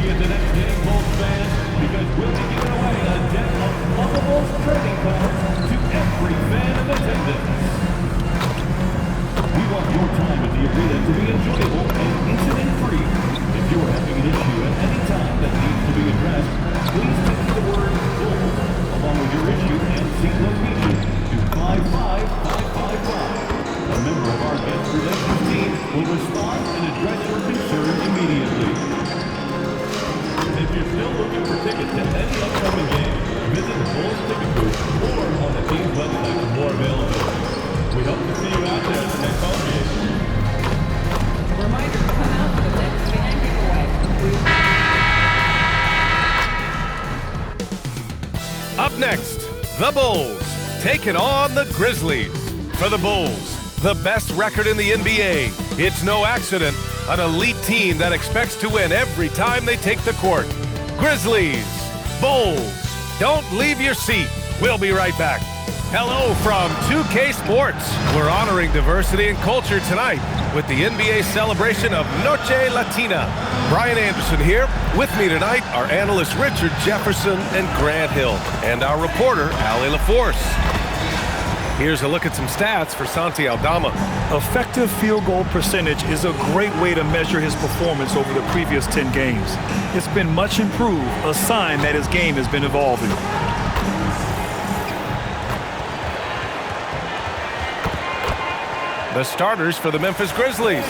at the next game, Bulls fans, because we'll be giving away a deck of lovable trading cards to every fan in attendance. We want your time at the arena to be enjoyable and incident-free. If you're having an issue at any time that needs to be addressed, please text the word Bulls along with your issue and seat location to 55555. A member of our guest relations team will respond and address your concern immediately. If you're still looking for tickets to any upcoming game, visit the Bulls ticket booth or on the team's website for more availability. We hope to see you out there at the next home game. Reminder to come out for the next fan giveaway. Up next, the Bulls taking on the Grizzlies. For the Bulls, the best record in the NBA. It's no accident, an elite team that expects to win every time they take the court. Grizzlies, Bulls, don't leave your seat. We'll be right back. Hello from 2K Sports. We're honoring diversity and culture tonight with the NBA celebration of Noche Latina. Brian Anderson here. With me tonight are analysts Richard Jefferson and Grant Hill, and our reporter, Allie LaForce. Here's a look at some stats for Santi Aldama. Effective field goal percentage is a great way to measure his performance over the previous 10 games. It's been much improved, a sign that his game has been evolving. The starters for the Memphis Grizzlies.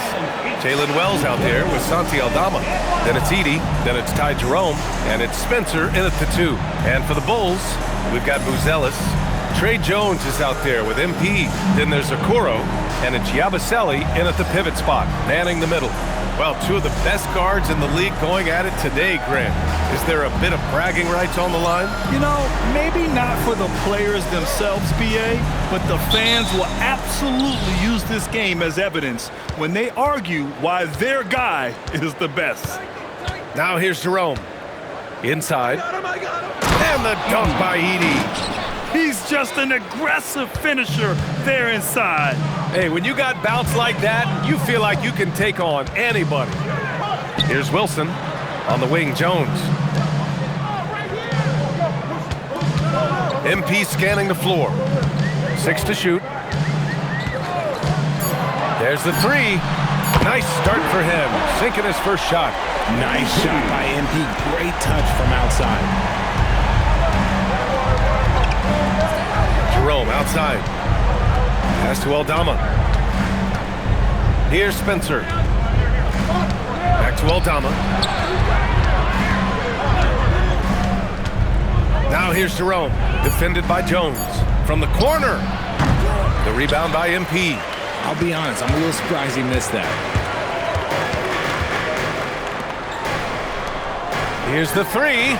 Jalen Wells out there with Santi Aldama. Then it's Edey, then it's Ty Jerome, and it's Spencer in at the 2. And for the Bulls, we've got Buzelis. Trey Jones is out there with MP. Then there's Okoro, and it's Yabusele in at the pivot spot, manning the middle. Well, two of the best guards in the league going at it today, Grant. Is there a bit of bragging rights on the line? You know, maybe not for the players themselves, BA, but the fans will absolutely use this game as evidence when they argue why their guy is the best. Now here's Jerome. Inside. And the dunk by Edey. He's just an aggressive finisher there inside. Hey, when you got bounce like that, you feel like you can take on anybody. Here's Wilson. On the wing, Jones. MP scanning the floor. 6 to shoot. There's the 3. Nice start for him. Sinking his first shot. Nice shot by MP. Great touch from outside. Jerome outside. Pass to Aldama. Here's Spencer. Back to Aldama. Now here's Jerome. Defended by Jones. From the corner. The rebound by MP. I'll be honest, I'm a little surprised he missed that. Here's the 3.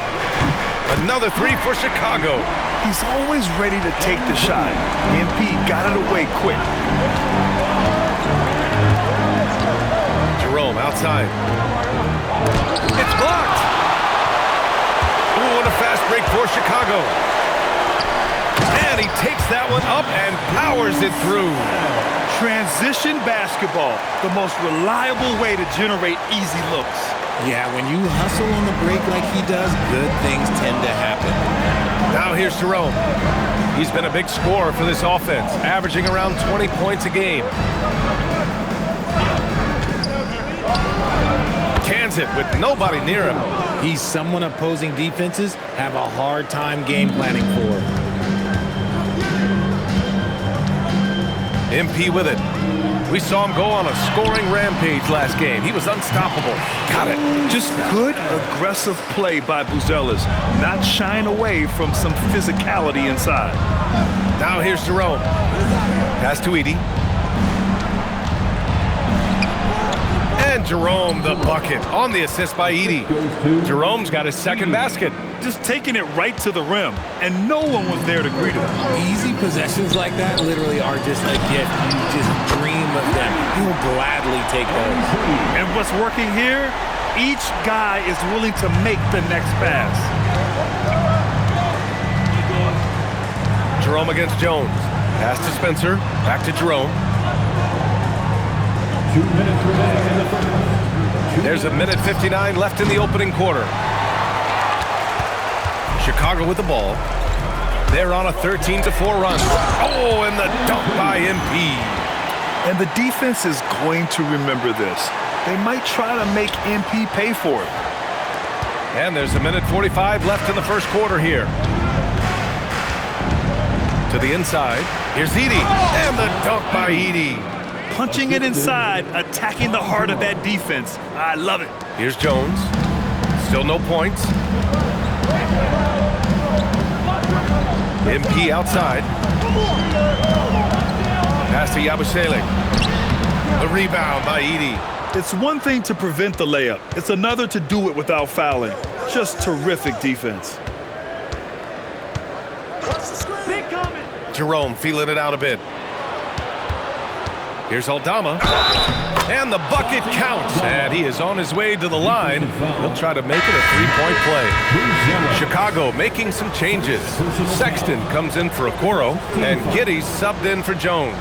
Another 3 for Chicago. He's always ready to take the shot. MP got it away quick. Jerome outside. It's blocked. Ooh, what a fast break for Chicago. And he takes that one up and powers it through. Transition basketball, the most reliable way to generate easy looks. Yeah, when you hustle on the break like he does, good things tend to happen. Now here's Jerome. He's been a big scorer for this offense, averaging around 20 points a game. Cans it with nobody near him. He's someone opposing defenses have a hard time game planning for. MP with it. We saw him go on a scoring rampage last game. He was unstoppable. Got it. Just good, aggressive play by Buzelis, not shying away from some physicality inside. Now here's Jerome. Pass to Edey. And Jerome the bucket on the assist by Edey. Jerome's got his second basket. Just taking it right to the rim, and no one was there to greet him. Easy possessions like that literally are just a gift. You just dream of them. He'll gladly take those. And what's working here? Each guy is willing to make the next pass. Jerome against Jones. Pass to Spencer. Back to Jerome. 2 minutes remaining in the first. There's a minute 59 left in the opening quarter. Chicago with the ball. They're on a 13-4 run. Oh, and the dunk by MP. And the defense is going to remember this. They might try to make MP pay for it. And there's a minute 45 left in the first quarter here. To the inside. Here's Edey. And the dunk by Edey. Punching it inside, attacking the heart of that defense. I love it. Here's Jones. Still no points. MP outside. Pass to Yabusele. The rebound by Edey. It's one thing to prevent the layup. It's another to do it without fouling. Just terrific defense. Jerome feeling it out a bit. Here's Aldama. And the bucket counts. And he is on his way to the line. He'll try to make it a three-point play. Chicago making some changes. Sexton comes in for Okoro. And Giddey's subbed in for Jones.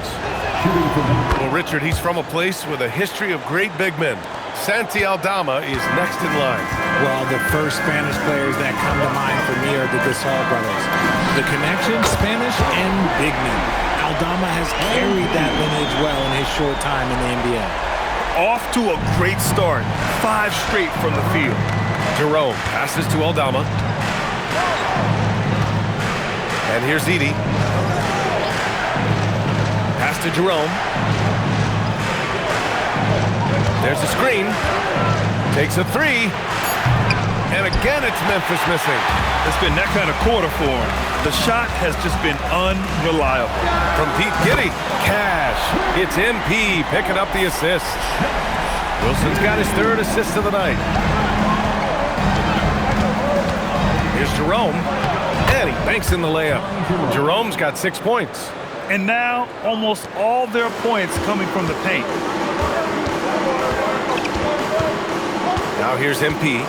Well, Richard, he's from a place with a history of great big men. Santi Aldama is next in line. Well, the first Spanish players that come to mind for me are the Gasol brothers. The connection, Spanish and big men. Aldama has carried that lineage well in his short time in the NBA. Off to a great start. 5 straight from the field. Jerome passes to Aldama. And here's Edey. Pass to Jerome. There's a screen. Takes a three. And again, it's Memphis missing. It's been that kind of quarter for him. The shot has just been unreliable. From Pete Giddey. Cash. It's MP picking up the assist. Wilson's got his 3rd assist of the night. Here's Jerome. And he banks in the layup. Jerome's got 6 points. And now, almost all their points coming from the paint. Now here's MP.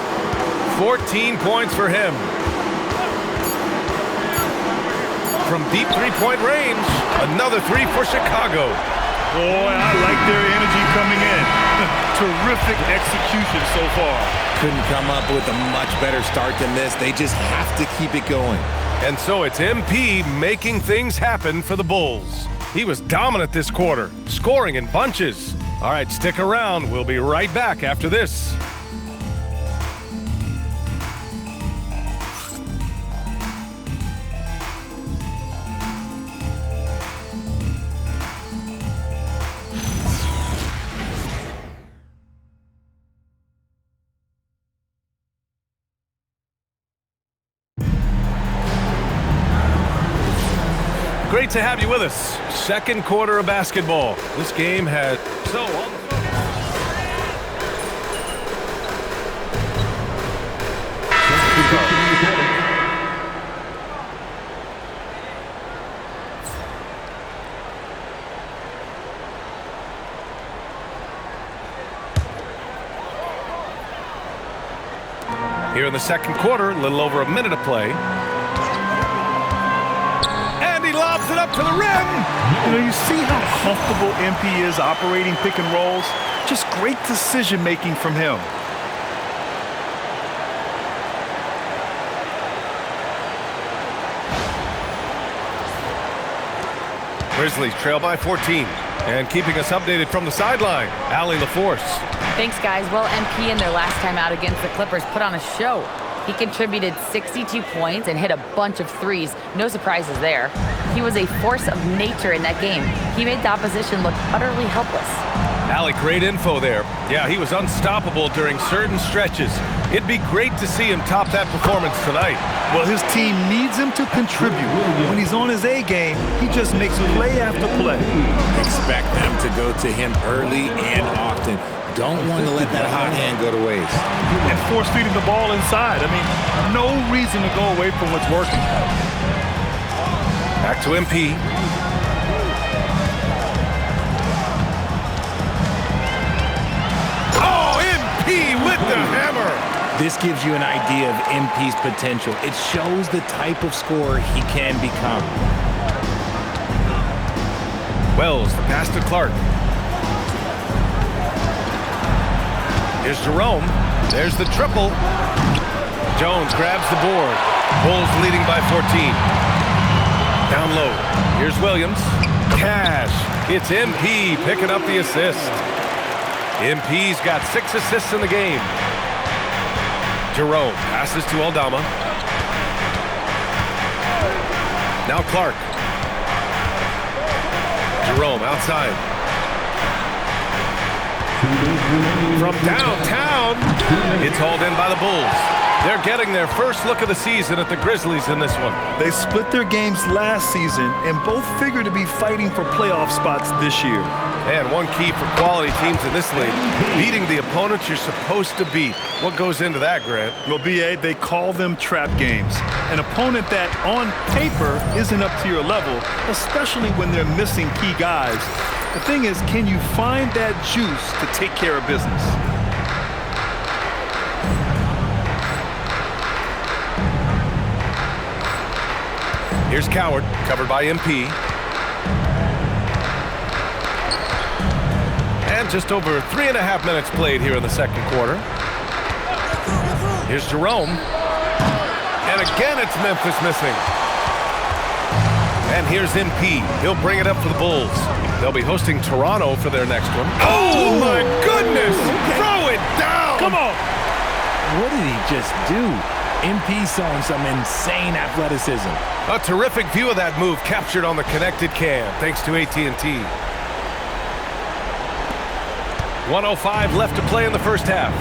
14 points for him. From deep three-point range, another 3 for Chicago. Boy, I like their energy coming in. Terrific execution so far. Couldn't come up with a much better start than this. They just have to keep it going. And so it's MP making things happen for the Bulls. He was dominant this quarter, scoring in bunches. All right, stick around. We'll be right back after this. Great to have you with us. Second quarter of basketball. This game had so on. Here in the second quarter, a little over a minute of play. Lobs it up to the rim. You know, you see how comfortable MP is operating pick and rolls? Just great decision-making from him. Grizzlies trail by 14. And keeping us updated from the sideline, Allie LaForce. Thanks, guys. Well, MP in their last time out against the Clippers put on a show. He contributed 62 points and hit a bunch of threes. No surprises there. He was a force of nature in that game. He made the opposition look utterly helpless. Allie, great info there. Yeah, he was unstoppable during certain stretches. It'd be great to see him top that performance tonight. Well, his team needs him to contribute. When he's on his A game, he just makes play after play. Expect them to go to him early and often. Don't want to let that hot hand go to waste. And force feeding the ball inside. I mean, no reason to go away from what's working. Back to MP. Oh, MP with the hammer. This gives you an idea of MP's potential. It shows the type of scorer he can become. Wells, the pass to Clark. Here's Jerome. There's the triple. Jones grabs the board. Bulls leading by 14. Down low. Here's Williams. Cash. It's MP picking up the assist. MP's got 6 assists in the game. Jerome passes to Aldama. Now Clark. Jerome outside. From downtown, it's hauled in by the Bulls. They're getting their first look of the season at the Grizzlies in this one. They split their games last season and both figure to be fighting for playoff spots this year. And one key for quality teams in this league, beating the opponents you're supposed to beat. What goes into that, Grant? Well, B.A., they call them trap games. An opponent that, on paper, isn't up to your level, especially when they're missing key guys. The thing is, can you find that juice to take care of business? Here's Coward, covered by MP. And just over 3.5 minutes played here in the second quarter. Here's Jerome. And again, it's Memphis missing. And here's MP. He'll bring it up for the Bulls. They'll be hosting Toronto for their next one. Oh, my goodness! Throw it down! Come on! What did he just do? MP showing some insane athleticism. A terrific view of that move captured on the connected cam, thanks to AT&T. 1:05 left to play in the first half.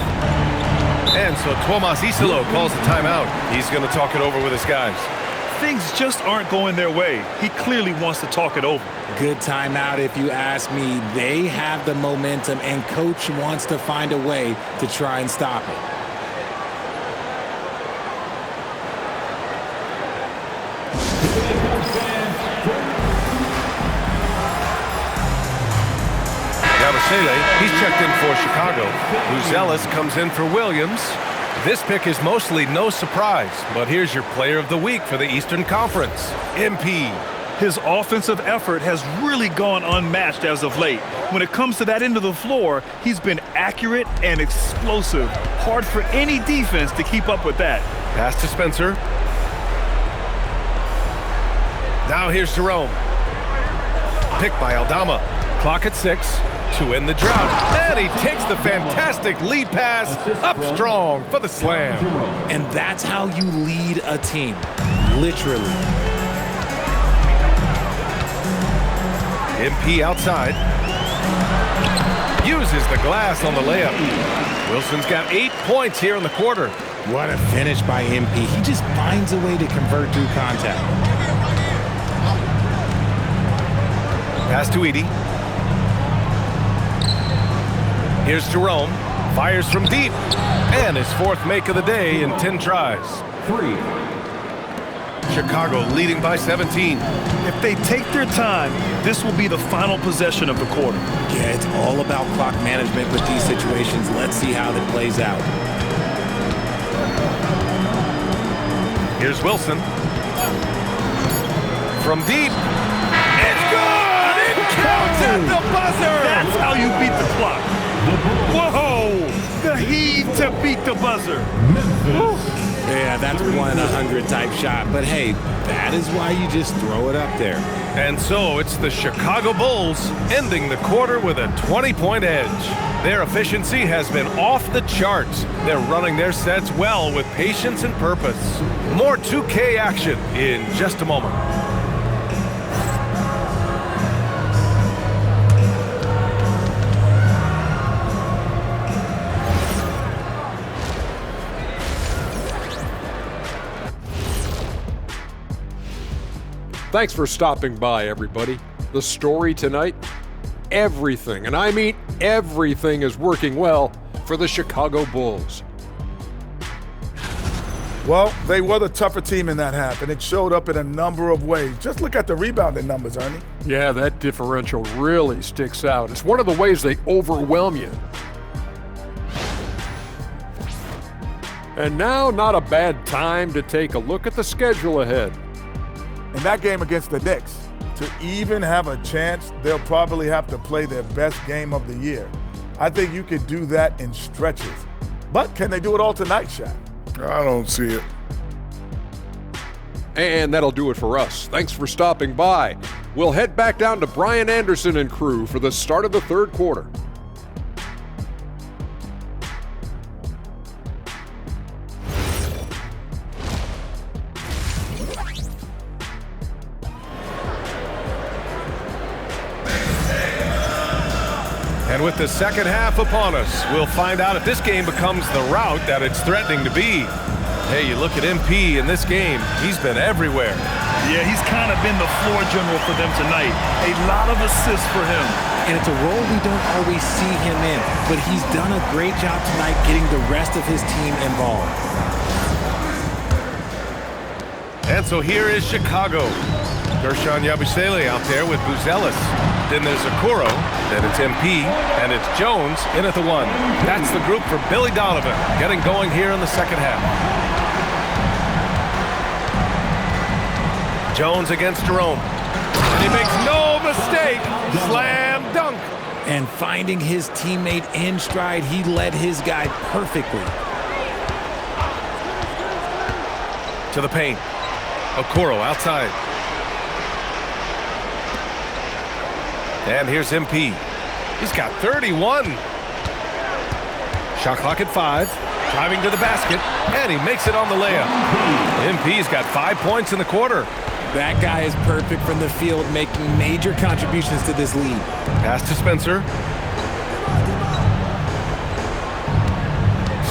And so Tomas Isalo calls the timeout. He's going to talk it over with his guys. Things just aren't going their way. He clearly wants to talk it over. Good timeout if you ask me. They have the momentum and coach wants to find a way to try and stop it. Yabusele, he's checked in for Chicago. Luz Ellis comes in for Williams. This pick is mostly no surprise, but here's your player of the week for the Eastern Conference, MP. His offensive effort has really gone unmatched as of late. When it comes to that end of the floor, he's been accurate and explosive. Hard for any defense to keep up with that. Pass to Spencer. Now here's Jerome. Pick by Aldama. Clock at 6 to end the drought. And he takes the fantastic lead pass up strong for the slam. And that's how you lead a team, literally. MP outside. Uses the glass on the layup. Wilson's got 8 points here in the quarter. What a finish by MP. He just finds a way to convert through contact. Pass to Edey. Here's Jerome. Fires from deep. And his 4th make of the day in 10 tries. 3. Chicago leading by 17. If they take their time, this will be the final possession of the quarter. Yeah, it's all about clock management with these situations. Let's see how that plays out. Here's Wilson. From deep. It's good! It counts at the buzzer! That's how you beat the clock. Whoa! The heave to beat the buzzer. Yeah, that's 1 in 100 type shot. But hey, that is why you just throw it up there. And so it's the Chicago Bulls ending the quarter with a 20-point edge. Their efficiency has been off the charts. They're running their sets well with patience and purpose. More 2K action in just a moment. Thanks for stopping by, everybody. The story tonight, everything, and I mean everything, is working well for the Chicago Bulls. Well, they were the tougher team in that half, and it showed up in a number of ways. Just look at the rebounding numbers, Ernie. Yeah, that differential really sticks out. It's one of the ways they overwhelm you. And now, not a bad time to take a look at the schedule ahead. In that game against the Knicks, to even have a chance, they'll probably have to play their best game of the year. I think you could do that in stretches. But can they do it all tonight, Shaq? I don't see it. And that'll do it for us. Thanks for stopping by. We'll head back down to Brian Anderson and crew for the start of the third quarter. And with the second half upon us, we'll find out if this game becomes the rout that it's threatening to be. Hey, you look at MP in this game, he's been everywhere. Yeah, he's kind of been the floor general for them tonight. A lot of assists for him. And it's a role we don't always see him in, but he's done a great job tonight getting the rest of his team involved. And so here is Chicago. Gershon Yabusele out there with Buzelis. Then there's Okoro, then it's MP, and it's Jones in at the 1. That's the group for Billy Donovan, getting going here in the second half. Jones against Jerome. And he makes no mistake. Slam dunk. And finding his teammate in stride, he led his guy perfectly. To the paint. Okoro outside. And here's MP. He's got 31. Shot clock at 5. Driving to the basket. And he makes it on the layup. MP's got 5 points in the quarter. That guy is perfect from the field, making major contributions to this lead. Pass to Spencer.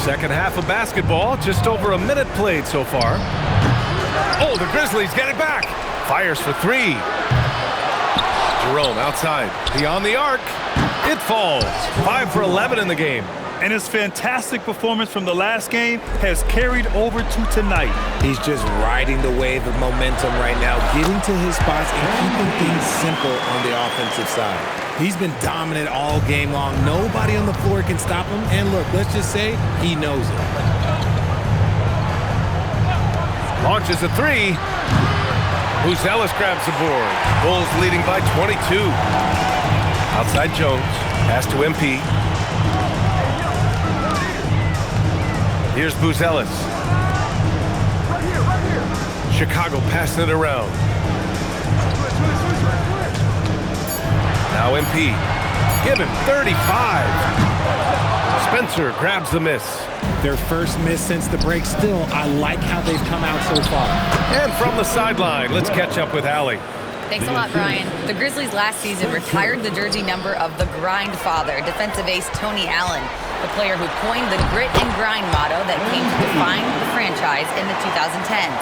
Second half of basketball. Just over a minute played so far. Oh, the Grizzlies get it back. Fires for 3. Jerome outside. Beyond the arc. It falls. 5 for 11 in the game. And his fantastic performance from the last game has carried over to tonight. He's just riding the wave of momentum right now, getting to his spots and keeping things simple on the offensive side. He's been dominant all game long. Nobody on the floor can stop him. And look, let's just say he knows it. Launches a 3. Buzelis grabs the board. Bulls leading by 22. Outside Jones. Pass to MP. Here's Buzelis. Chicago passing it around. Now MP. Give him 35. Spencer grabs the miss. Their first miss since the break. Still, I like how they've come out so far. And from the sideline, let's catch up with Allie. Thanks a lot, Brian. The Grizzlies last season retired the jersey number of the grind father, defensive ace Tony Allen, the player who coined the grit and grind motto that came to define the franchise in the 2010s.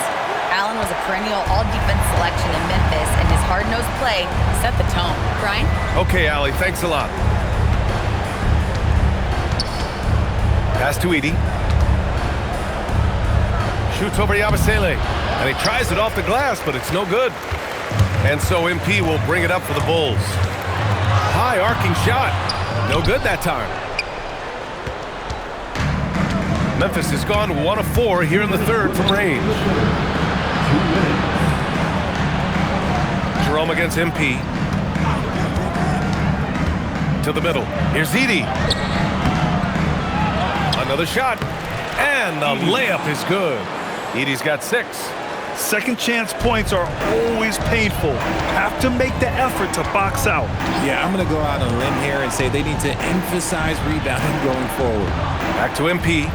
Allen was a perennial all-defense selection in Memphis, and his hard-nosed play set the tone. Brian? Okay, Allie, thanks a lot. Pass to Edey. Shoots over Yabusele. And he tries it off the glass, but it's no good. And so MP will bring it up for the Bulls. High arcing shot. No good that time. Memphis has gone 1 of 4 here in the third from range. Jerome against MP. To the middle. Here's Edey. Another shot. And the layup is good. Edey's got 6. Second chance points are always painful. Have to make the effort to box out. Yeah, I'm going to go out on a limb here and say they need to emphasize rebounding going forward. Back to MP.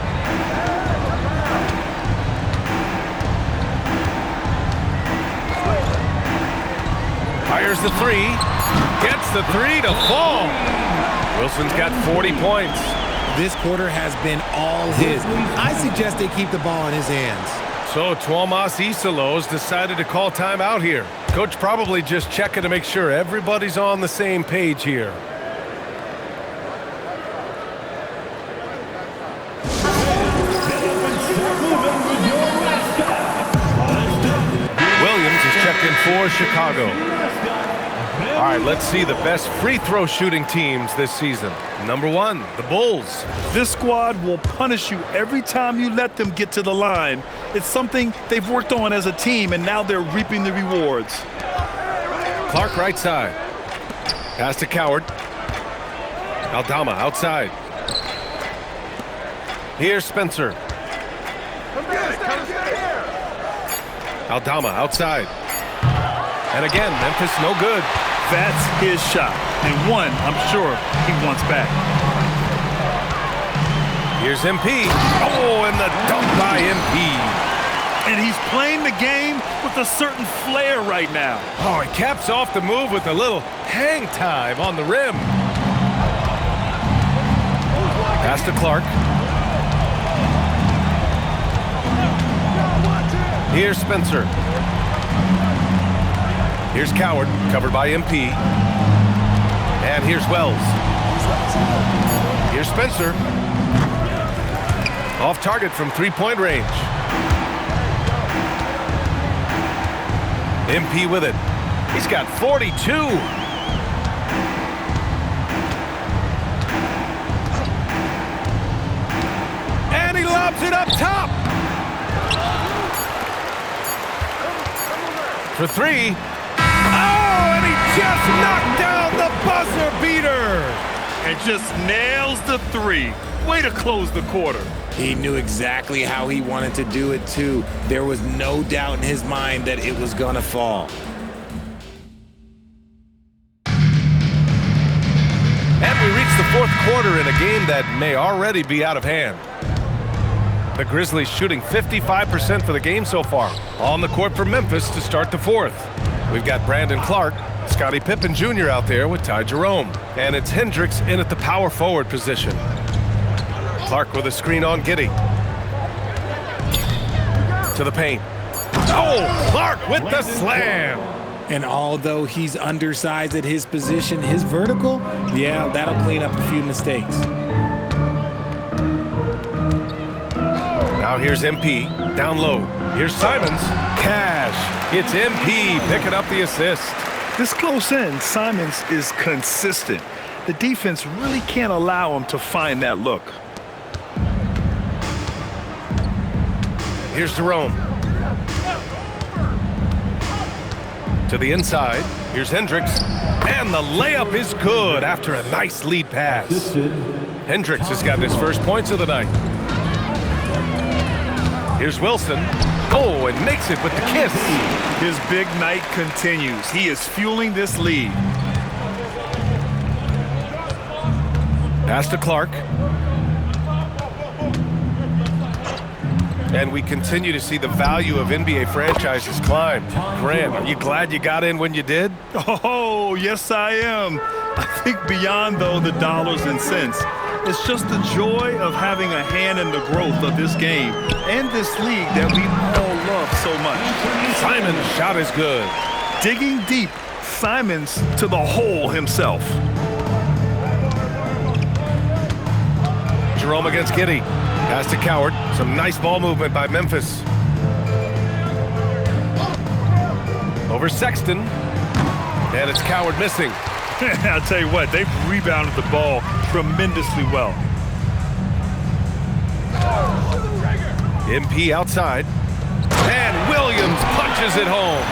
Fires the 3. Gets the 3 to fall. Wilson's got 40 points. This quarter has been all his. I suggest they keep the ball in his hands. So Tuomas Isalos decided to call timeout here. Coach probably just checking to make sure everybody's on the same page here. Williams is checked in for Chicago. All right, let's see the best free throw shooting teams this season. Number 1, the Bulls. This squad will punish you every time you let them get to the line. It's something they've worked on as a team, and now they're reaping the rewards. Clark right side. Pass to Coward. Aldama outside. Here's Spencer. Aldama outside. And again, Memphis no good. That's his shot, and one I'm sure he wants back. Here's MP. Oh, and the dunk by MP. And he's playing the game with a certain flair right now. Oh, he caps off the move with a little hang time on the rim. Pass to Clark. Here's Spencer. Here's Coward, covered by MP. And here's Wells. Here's Spencer. Off target from three-point range. MP with it. He's got 42. And he lobs it up top. For three. Oh, and he just knocked down the buzzer beater. And just nails the three. Way to close the quarter. He knew exactly how he wanted to do it, too. There was no doubt in his mind that it was going to fall. And we reach the fourth quarter in a game that may already be out of hand. The Grizzlies shooting 55% for the game so far. On the court for Memphis to start the fourth. We've got Brandon Clark, Scottie Pippen Jr. out there with Ty Jerome. And it's Hendricks in at the power forward position. Clark with a screen on Giddey. To the paint. Oh, Clark with the slam. And although he's undersized at his position, his vertical, yeah, that'll clean up a few mistakes. Now here's MP, down low. Here's Simons, Cash. It's MP picking up the assist. This close in, Simons is consistent. The defense really can't allow him to find that look. Here's Jerome. To the inside. Here's Hendricks. And the layup is good after a nice lead pass. Hendricks has got his first points of the night. Here's Wilson. Oh, and makes it with the kiss. His big night continues. He is fueling this lead. Pass to Clark. And we continue to see the value of NBA franchises climb. Grant, are you glad you got in when you did? Oh, yes, I am. I think beyond, though, the dollars and cents, it's just the joy of having a hand in the growth of this game and this league that we all love so much. Simon's shot is good. Digging deep, Simons to the hole himself. Jerome against Giddey. Pass to Coward. Some nice ball movement by Memphis. Over Sexton. And it's Coward missing. I'll tell you what, they've rebounded the ball tremendously well. MP outside. And Williams punches it home.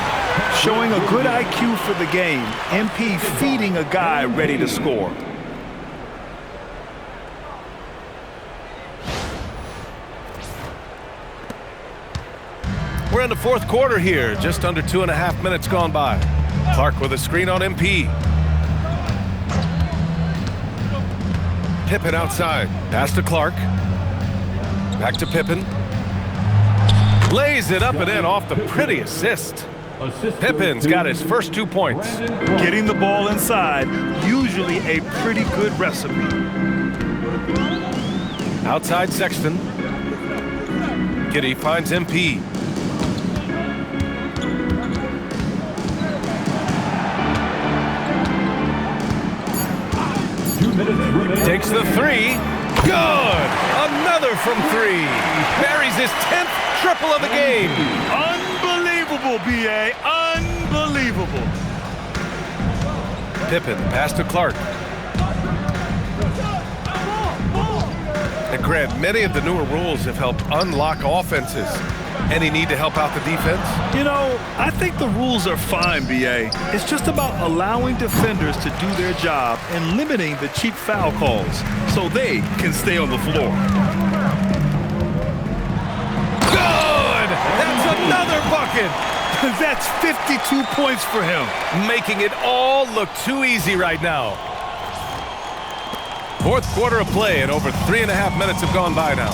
Showing a good IQ for the game. MP feeding a guy ready to score. We're in the fourth quarter here. Just under 2.5 minutes gone by. Clark with a screen on MP. Pippen outside. Pass to Clark. Back to Pippen. Lays it up and in off the pretty assist. Pippen's got his first 2 points. Getting the ball inside, usually a pretty good recipe. Outside Sexton. Giddey finds MP. Takes the three. Good! Another from three. Buries his 10th triple of the game. Unbelievable, B.A. Unbelievable. Pippen, pass to Clark. And Grant, many of the newer rules have helped unlock offenses. Any need to help out the defense? You know, I think the rules are fine, B.A. It's just about allowing defenders to do their job and limiting the cheap foul calls so they can stay on the floor. Good! That's another bucket! That's 52 points for him. Making it all look too easy right now. Fourth quarter of play and over 3.5 minutes have gone by now.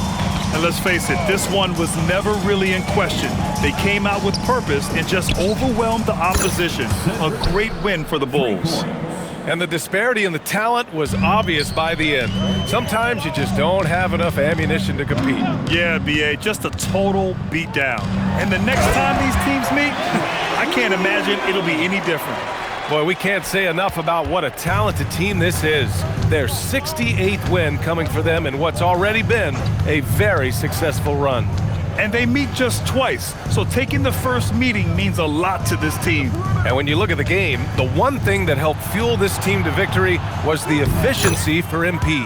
And let's face it, this one was never really in question. They came out with purpose and just overwhelmed the opposition. A great win for the Bulls. And the disparity in the talent was obvious by the end. Sometimes you just don't have enough ammunition to compete. Yeah, B.A., just a total beatdown. And the next time these teams meet, I can't imagine it'll be any different. Boy, we can't say enough about what a talented team this is. Their 68th win coming for them in what's already been a very successful run. And they meet just twice, so taking the first meeting means a lot to this team. And when you look at the game, the one thing that helped fuel this team to victory was the efficiency for MP.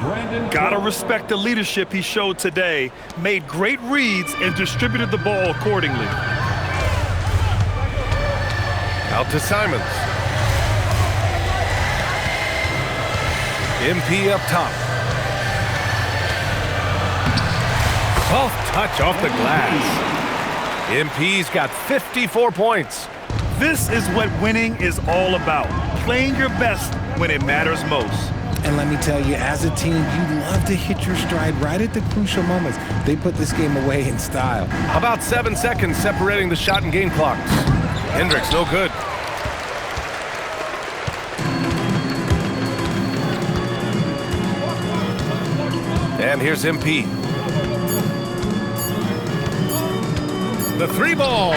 Gotta respect the leadership he showed today, made great reads, and distributed the ball accordingly. Out to Simons. MP up top. Soft touch off the glass. MP's got 54 points. This is what winning is all about. Playing your best when it matters most. And let me tell you, as a team, you love to hit your stride right at the crucial moments. They put this game away in style. About 7 seconds separating the shot and game clocks. Hendricks, no good. And here's MP. The three ball.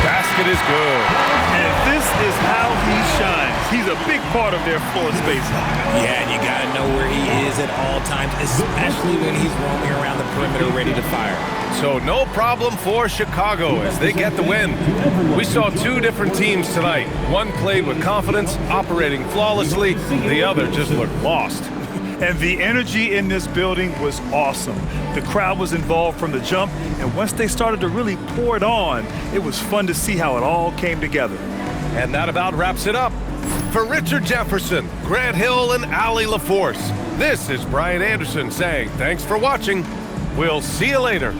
Basket is good. And this is how he shines. He's a big part of their floor spacing. Yeah, and you got to know where he is at all times, especially when he's roaming around the perimeter ready to fire. So no problem for Chicago as they get the win. We saw two different teams tonight. One played with confidence, operating flawlessly. The other just looked lost. And the energy in this building was awesome. The crowd was involved from the jump, and once they started to really pour it on, it was fun to see how it all came together. And that about wraps it up. For Richard Jefferson, Grant Hill, and Allie LaForce, this is Brian Anderson saying thanks for watching. We'll see you later.